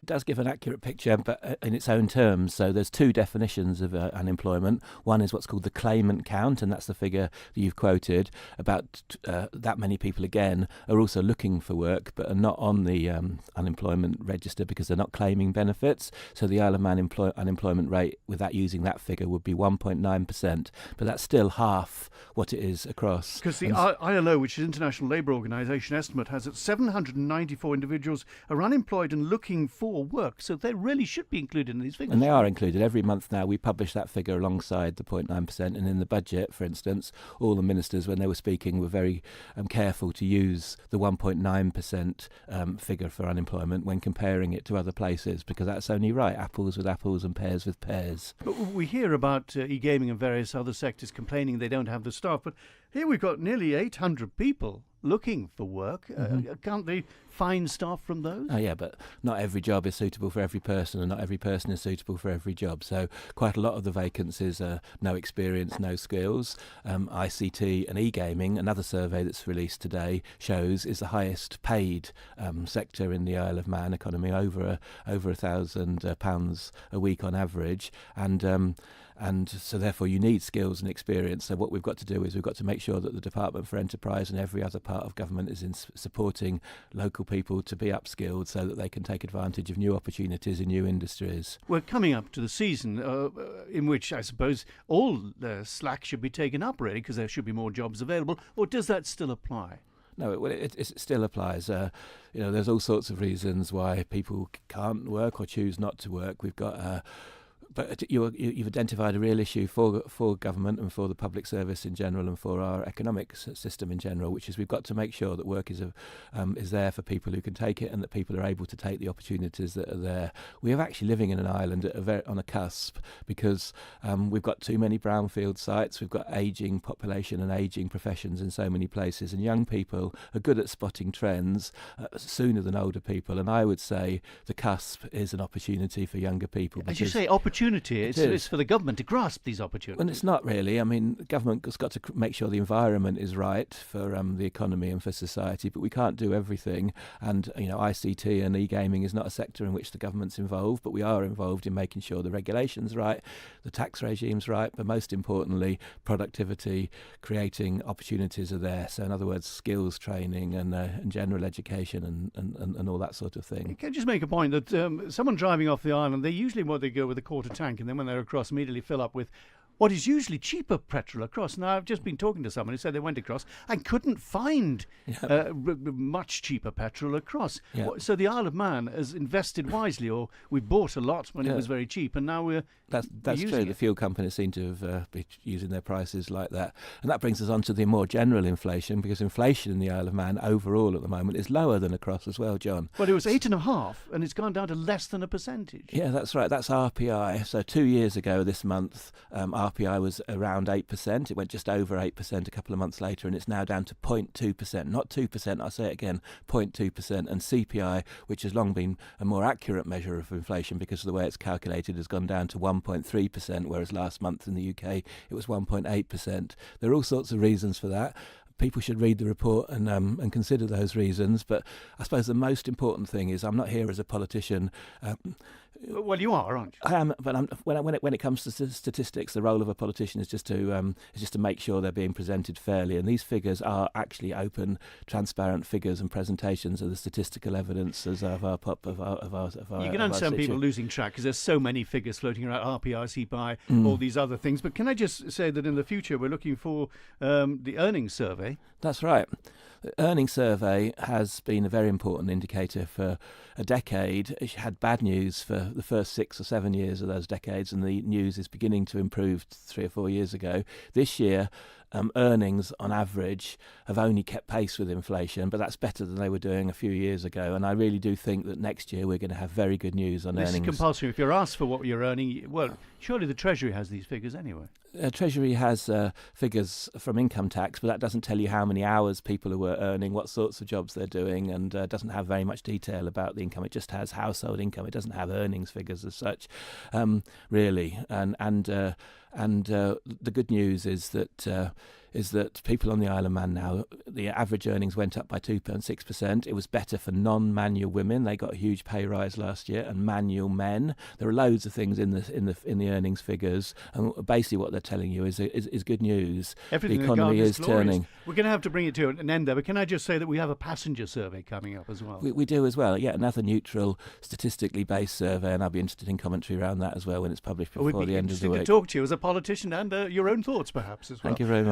does give an accurate picture, but in its own terms. So there's two definitions of unemployment. One is what's called the claimant count, and that's the figure that you've quoted. About that many people, again, are also looking for work, but are not on the unemployment register because they're not claiming benefits. So the Isle of Man unemployment rate, without using that figure, would be 1.9%. But that's still half what it is across. Because the ILO, which is International Labour Organization estimate, has that 794 individuals are unemployed and looking for work. So they really should be included in these figures. And they are included. Every month now we publish that figure alongside the 0.9%. And in the budget, for instance, all the ministers, when they were speaking, were very careful to use the 1.9% figure for unemployment when comparing it to other places, because that's only right. Apples with apples and pears with pears. But we hear about e-gaming and various other sectors complaining they don't have the staff. But here we've got nearly 800 people looking for work. Can't they find staff from those? Oh, yeah, but not every job is suitable for every person, and not every person is suitable for every job. So quite a lot of the vacancies are no experience, no skills. ICT and e-gaming, another survey that's released today, shows is the highest paid sector in the Isle of Man economy, over £1,000 a week on average. And so therefore you need skills and experience. So what we've got to do is we've got to make sure that the Department for Enterprise and every other part of government is in supporting local people to be upskilled so that they can take advantage of new opportunities in new industries. We're coming up to the season in which I suppose all the slack should be taken up, really, because there should be more jobs available. Or does that still apply? No, it still applies. There's all sorts of reasons why people can't work or choose not to work. We've got... But you've identified a real issue for government and for the public service in general and for our economic system in general, which is we've got to make sure that work is there for people who can take it and that people are able to take the opportunities that are there. We are actually living in an island on a cusp because we've got too many brownfield sites, we've got ageing population and ageing professions in so many places, and young people are good at spotting trends sooner than older people, and I would say the cusp is an opportunity for younger people. As you say, opportunity. It's for the government to grasp these opportunities. Well, it's not really. I mean, the government has got to make sure the environment is right for the economy and for society, but we can't do everything. And, ICT and e-gaming is not a sector in which the government's involved, but we are involved in making sure the regulation's right, the tax regime's right, but most importantly, productivity, creating opportunities are there. So, in other words, skills training and general education and all that sort of thing. Can I just make a point that someone driving off the island, they usually they go with a quarter tank, and then when they're across, immediately fill up with what is usually cheaper petrol across. Now, I've just been talking to someone who said they went across and couldn't find much cheaper petrol across. Yeah. So the Isle of Man has invested wisely, or we bought a lot when it was very cheap, and now we're That's using true. it. The fuel companies seem to have been using their prices like that. And that brings us on to the more general inflation, because inflation in the Isle of Man overall at the moment is lower than across as well, John. Well, it was 8.5%, and it's gone down to less than a percentage. Yeah, that's right. That's RPI. So 2 years ago this month, RPI was around 8%. It went just over 8% a couple of months later, and it's now down to 0.2%, not 2%. I'll say it again, 0.2%. And CPI, which has long been a more accurate measure of inflation because of the way it's calculated, has gone down to 1.3%, whereas last month in the UK it was 1.8%. There are all sorts of reasons for that. People should read the report and consider those reasons. But I suppose the most important thing is I'm not here as a politician. Well, you are, aren't you? I am, but when it comes to statistics, the role of a politician is just to make sure they're being presented fairly. And these figures are actually open, transparent figures and presentations of the statistical evidence of our. You can understand people losing track because there's so many figures floating around, RPI, CPI, all these other things. But can I just say that in the future we're looking for the earnings survey? That's right. The earnings survey has been a very important indicator for a decade. It had bad news for the first 6 or 7 years of those decades, and the news is beginning to improve 3 or 4 years ago. This year, earnings on average have only kept pace with inflation, but that's better than they were doing a few years ago. And I really do think that next year we're going to have very good news on earnings. This is compulsory. If you're asked for what you're earning, well, surely the Treasury has these figures anyway. Treasury has figures from income tax, but that doesn't tell you how many hours people were earning, what sorts of jobs they're doing, and doesn't have very much detail about the income. It just has household income. It doesn't have earnings figures as such, really. And the good news is that is that people on the Isle of Man now, the average earnings went up by 2.6%. It was better for non-manual women; they got a huge pay rise last year, and manual men. There are loads of things in the earnings figures, and basically what they're telling you is good news. Everything the economy is turning. We're going to have to bring it to an end there, but can I just say that we have a passenger survey coming up as well? We do as well. Yeah, another neutral, statistically based survey, and I'll be interested in commentary around that as well when it's published before the end of the week. We'd be interested to talk to you as a politician and your own thoughts, perhaps, as well. Thank you very much.